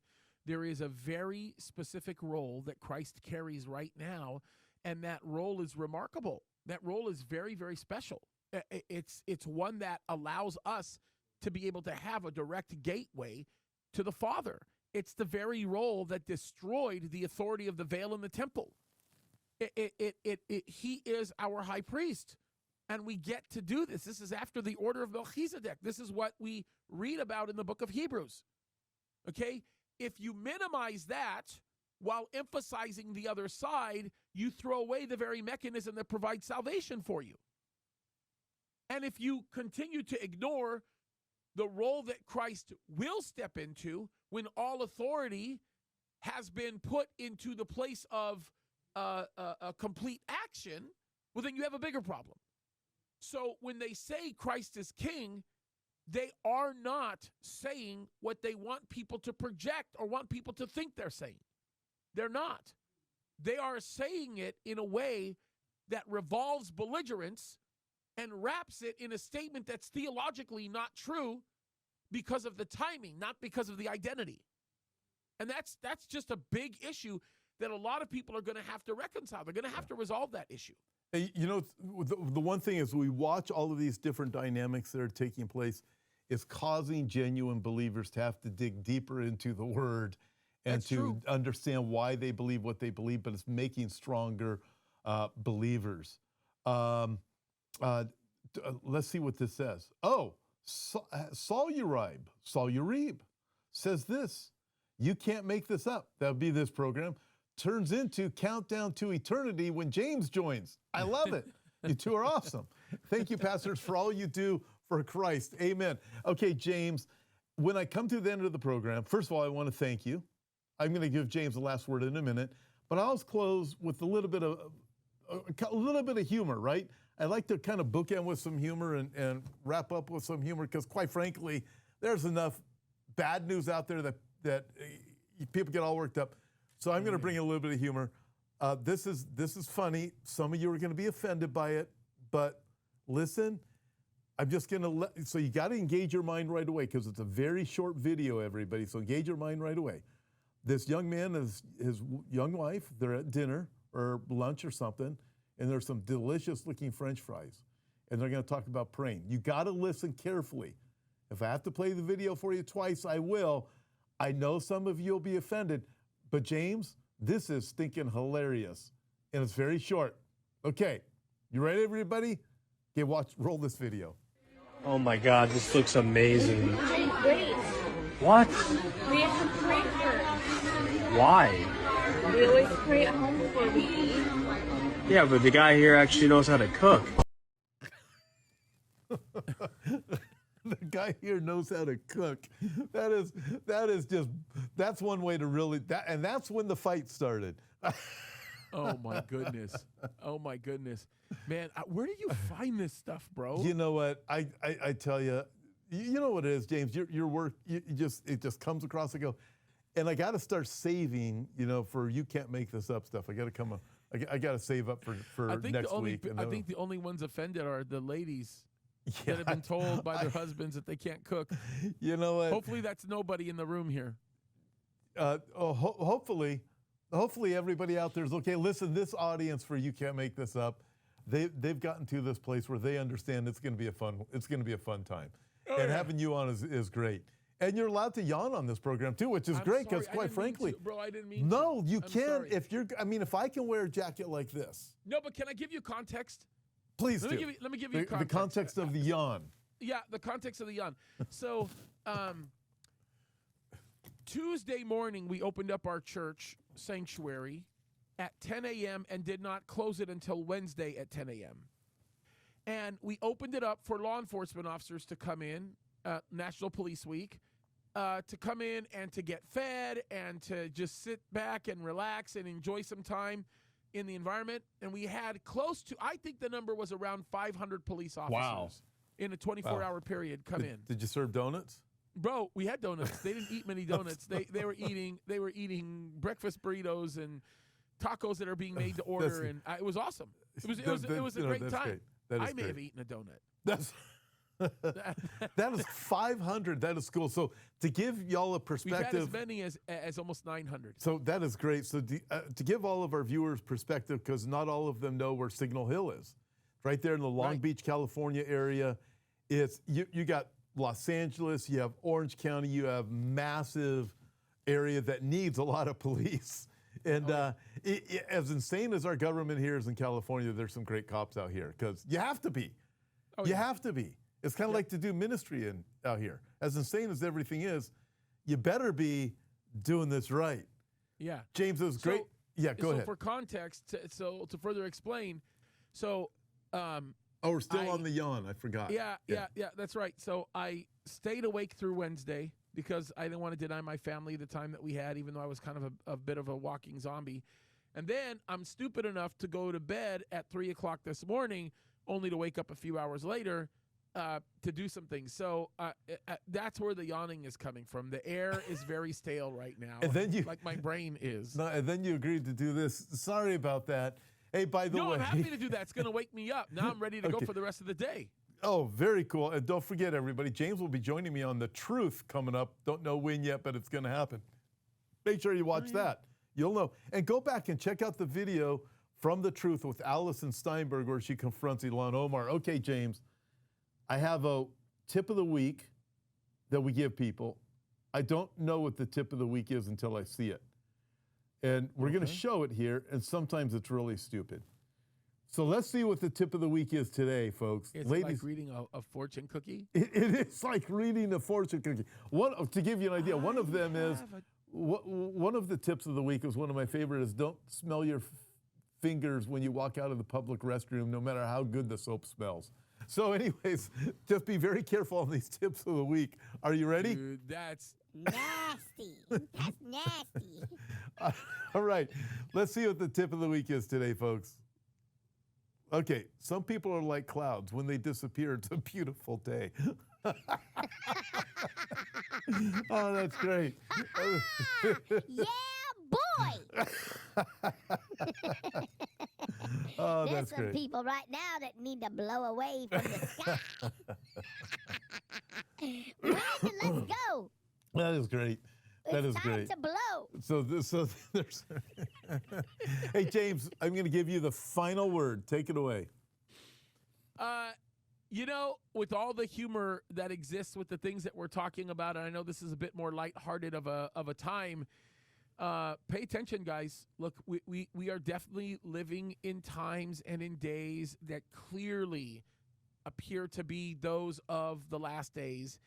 [SPEAKER 3] There is a very specific role that Christ carries right now, and that role is remarkable. That role is very, very special. It's one that allows us to be able to have a direct gateway to the Father. It's the very role that destroyed the authority of the veil in the temple. He is our high priest, and we get to do this. This is after the order of Melchizedek. This is what we read about in the book of Hebrews. Okay? If you minimize that while emphasizing the other side, you throw away the very mechanism that provides salvation for you. And if you continue to ignore the role that Christ will step into when all authority has been put into the place of a complete action, well, then you have a bigger problem. So when they say Christ is king, they are not saying what they want people to project or want people to think they're saying. They're not. They are saying it in a way that revolves belligerence and wraps it in a statement that's theologically not true because of the timing, not because of the identity. And that's just a big issue that a lot of people are going to have to reconcile. They're going to have to resolve that issue.
[SPEAKER 1] Hey, you know, the one thing is we watch all of these different dynamics that are taking place. It's causing genuine believers to have to dig deeper into the Word and
[SPEAKER 3] That's
[SPEAKER 1] to
[SPEAKER 3] true.
[SPEAKER 1] understand why they believe what they believe, but it's making stronger believers. Let's see what this says. Oh, Saul-Urib says this. You can't make this up. That would be this program. Turns into Countdown to Eternity when James joins. I love it. You two are awesome. Thank you, pastors, for all you do for Christ. Amen. Okay, James, when I come to the end of the program, first of all, I want to thank you. I'm going to give James the last word in a minute, but I'll close with a little bit of humor, right? I like to kind of bookend with some humor and wrap up with some humor because, quite frankly, there's enough bad news out there that people get all worked up. So I'm going to bring in a little bit of humor. This is funny. Some of you are going to be offended by it, but listen, I'm just going to so you got to engage your mind right away because it's a very short video, everybody. So engage your mind right away. This young man and his young wife, they're at dinner or lunch or something, and there's some delicious looking French fries, and they're going to talk about praying. You got to listen carefully. If I have to play the video for you twice, I will. I know some of you will be offended, but James, this is stinking hilarious, and it's very short. Okay, you ready, everybody? Okay, roll this video.
[SPEAKER 15] Oh my God, this looks amazing.
[SPEAKER 16] Wait.
[SPEAKER 15] What?
[SPEAKER 16] We have to pray first.
[SPEAKER 15] Why?
[SPEAKER 16] We always pray at home before we eat.
[SPEAKER 15] Yeah, but the guy here actually knows how to cook.
[SPEAKER 1] The guy here knows how to cook. That's one way to really, and that's when the fight started.
[SPEAKER 3] Oh my goodness. Oh my goodness. Man, where do you find this stuff, bro?
[SPEAKER 1] You know what? I tell you, you know what it is, James. Your work, it just comes across. I go, and I got to start saving. For you can't make this up stuff. I got to I got to save up for next week.
[SPEAKER 3] I think the only ones offended are the ladies that have been told by their husbands that they can't cook.
[SPEAKER 1] You know what?
[SPEAKER 3] Hopefully that's nobody in the room here.
[SPEAKER 1] Hopefully everybody out there is okay. Listen, this audience for You Can't Make This Up, they've gotten to this place where they understand it's going to be a fun time.
[SPEAKER 3] Oh,
[SPEAKER 1] and
[SPEAKER 3] yeah.
[SPEAKER 1] having you on is great. And you're allowed to yawn on this program too, which is great because, quite frankly,
[SPEAKER 3] bro, I didn't mean
[SPEAKER 1] no,
[SPEAKER 3] to.
[SPEAKER 1] you
[SPEAKER 3] I'm
[SPEAKER 1] can
[SPEAKER 3] sorry.
[SPEAKER 1] if I can wear a jacket like this.
[SPEAKER 3] No, but can I give you context?
[SPEAKER 1] Please
[SPEAKER 3] Let
[SPEAKER 1] do.
[SPEAKER 3] me give you
[SPEAKER 1] the context of the yawn.
[SPEAKER 3] Yeah, the context of the yawn. So, Tuesday morning, we opened up our church sanctuary at 10 a.m. and did not close it until Wednesday at 10 a.m. And we opened it up for law enforcement officers to come in, National Police Week, to come in and to get fed and to just sit back and relax and enjoy some time in the environment. And we had close to, I think the number was around 500 police officers in a 24-hour period come in.
[SPEAKER 1] Did you serve donuts?
[SPEAKER 3] Bro, we had donuts. They didn't eat many donuts. They were eating breakfast burritos and tacos that are being made to order, and it was awesome. It was a great time. I may have eaten a donut.
[SPEAKER 1] That is 500. That is cool. So to give y'all a perspective,
[SPEAKER 3] we've had as many as almost 900.
[SPEAKER 1] So that is great. So to give all of our viewers perspective, because not all of them know where Signal Hill is, right there in the Long Beach, California area. It's you got Los Angeles, you have Orange County, you have massive area that needs a lot of police. And as insane as our government here is in California, there's some great cops out here because you have to be. You have to be. It's kind of like to do ministry out here. As insane as everything is, you better be doing this right.
[SPEAKER 3] Yeah.
[SPEAKER 1] James, it was great. Yeah, go ahead.
[SPEAKER 3] For context, to further explain,
[SPEAKER 1] we're still on the yawn. I forgot.
[SPEAKER 3] Yeah, that's right. So I stayed awake through Wednesday because I didn't want to deny my family the time that we had, even though I was kind of a bit of a walking zombie. And then I'm stupid enough to go to bed at 3 o'clock this morning, only to wake up a few hours later to do some things. So that's where the yawning is coming from. The air is very stale right now,
[SPEAKER 1] and then
[SPEAKER 3] like my brain is.
[SPEAKER 1] No, and then you agreed to do this. Sorry about that. Hey, by the way.
[SPEAKER 3] No, I'm happy to do that. It's going to wake me up. Now I'm ready to go for the rest of the day.
[SPEAKER 1] Oh, very cool. And don't forget, everybody, James will be joining me on The Truth coming up. Don't know when yet, but it's going to happen. Make sure you watch that. You'll know. And go back and check out the video from The Truth with Allison Steinberg where she confronts Ilhan Omar. Okay, James, I have a tip of the week that we give people. I don't know what the tip of the week is until I see it. And we're going to show it here, and sometimes it's really stupid. So let's see what the tip of the week is today, folks.
[SPEAKER 3] It's like reading a fortune cookie?
[SPEAKER 1] It is like reading a fortune cookie. To give you an idea, one of them is, one of the tips of the week is one of my favorite is don't smell your fingers when you walk out of the public restroom, no matter how good the soap smells. So anyways, just be very careful on these tips of the week. Are you ready?
[SPEAKER 3] Dude, that's
[SPEAKER 2] nasty. That's nasty.
[SPEAKER 1] All right, let's see what the tip of the week is today, folks. Okay, some people are like clouds. When they disappear, it's a beautiful day. Oh, that's great.
[SPEAKER 2] Yeah, boy.
[SPEAKER 1] Oh,
[SPEAKER 2] There's
[SPEAKER 1] that's
[SPEAKER 2] some
[SPEAKER 1] great.
[SPEAKER 2] people right now that need to blow away from the sky. Brandon, let's go.
[SPEAKER 1] That is great. That is
[SPEAKER 2] It's time
[SPEAKER 1] great.
[SPEAKER 2] to blow.
[SPEAKER 1] So there's. Hey, James, I'm going to give you the final word. Take it away.
[SPEAKER 3] You know, with all the humor that exists with the things that we're talking about, and I know this is a bit more lighthearted of a time, pay attention, guys. Look, we are definitely living in times and in days that clearly appear to be those of the last days.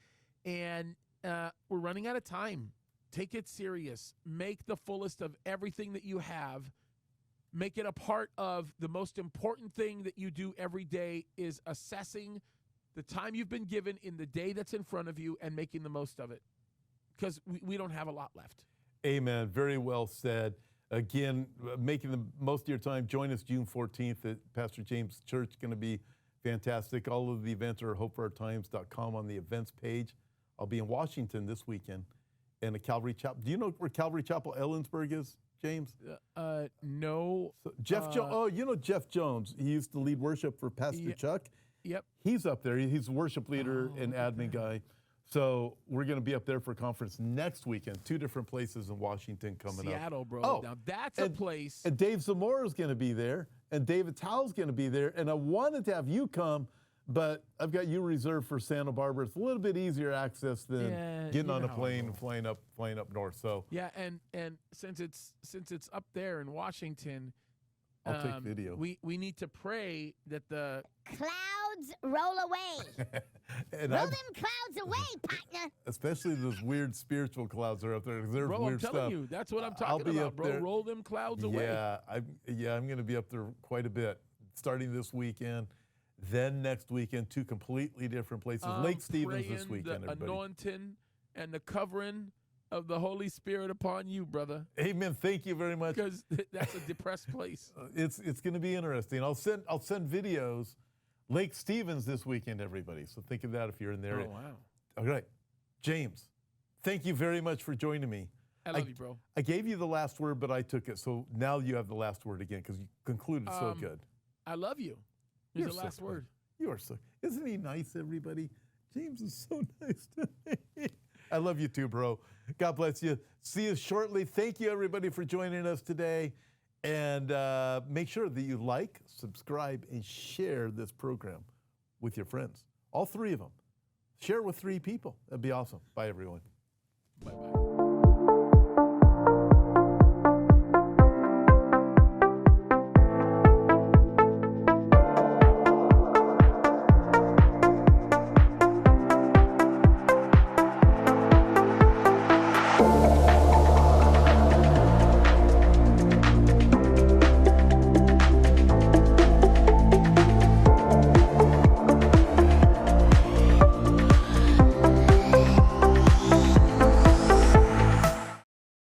[SPEAKER 3] And we're running out of time. Take it serious. Make the fullest of everything that you have. Make it a part of the most important thing that you do every day is assessing the time you've been given in the day that's in front of you and making the most of it. Because we don't have a lot left.
[SPEAKER 1] Amen. Very well said. Again, making the most of your time. Join us June 14th at Pastor James Church. Going to be fantastic. All of the events are at hopeforOurTimes.com on the events page. I'll be in Washington this weekend and at Calvary Chapel. Do you know where Calvary Chapel Ellensburg is, James?
[SPEAKER 3] No.
[SPEAKER 1] So you know Jeff Jones. He used to lead worship for Pastor Chuck.
[SPEAKER 3] Yep.
[SPEAKER 1] He's up there. He's a worship leader and admin guy. So we're going to be up there for a conference next weekend. 2 different places in Washington coming up.
[SPEAKER 3] Seattle, bro.
[SPEAKER 1] Oh,
[SPEAKER 3] now that's a place.
[SPEAKER 1] And Dave Zamora is going to be there, and David Towell's going to be there. And I wanted to have you come, but I've got you reserved for Santa Barbara. It's a little bit easier access than getting on a plane and flying up north. So
[SPEAKER 3] yeah, and since it's up there in Washington,
[SPEAKER 1] I'll take video.
[SPEAKER 3] We need to pray that the
[SPEAKER 2] clouds roll away.
[SPEAKER 1] And
[SPEAKER 2] roll them clouds away, partner.
[SPEAKER 1] Especially those weird spiritual clouds that are up there. They're
[SPEAKER 3] bro,
[SPEAKER 1] weird
[SPEAKER 3] I'm telling
[SPEAKER 1] stuff.
[SPEAKER 3] you, that's what I'm talking about, bro.
[SPEAKER 1] There.
[SPEAKER 3] Roll them clouds away.
[SPEAKER 1] Yeah, I'm going to be up there quite a bit, starting this weekend. Then next weekend, 2 completely different places. Lake Stevens this weekend,
[SPEAKER 3] the
[SPEAKER 1] everybody.
[SPEAKER 3] anointing and the covering of the Holy Spirit upon you, brother.
[SPEAKER 1] Amen. Thank you very much.
[SPEAKER 3] Because that's a depressed place.
[SPEAKER 1] It's going to be interesting. I'll send videos. Lake Stevens this weekend, everybody. So think of that if you're in there.
[SPEAKER 3] Oh, wow.
[SPEAKER 1] All right. James, thank you very much for joining me.
[SPEAKER 3] I love you, bro.
[SPEAKER 1] I gave you the last word, but I took it. So now you have the last word again because you concluded so good.
[SPEAKER 3] I love you. Here's the last word.
[SPEAKER 1] You are so. Isn't he nice, everybody? James is so nice to me. I love you too, bro. God bless you. See you shortly. Thank you, everybody, for joining us today. And make sure that you like, subscribe, and share this program with your friends. All 3 of them. Share with 3 people. That'd be awesome. Bye, everyone.
[SPEAKER 3] Bye-bye.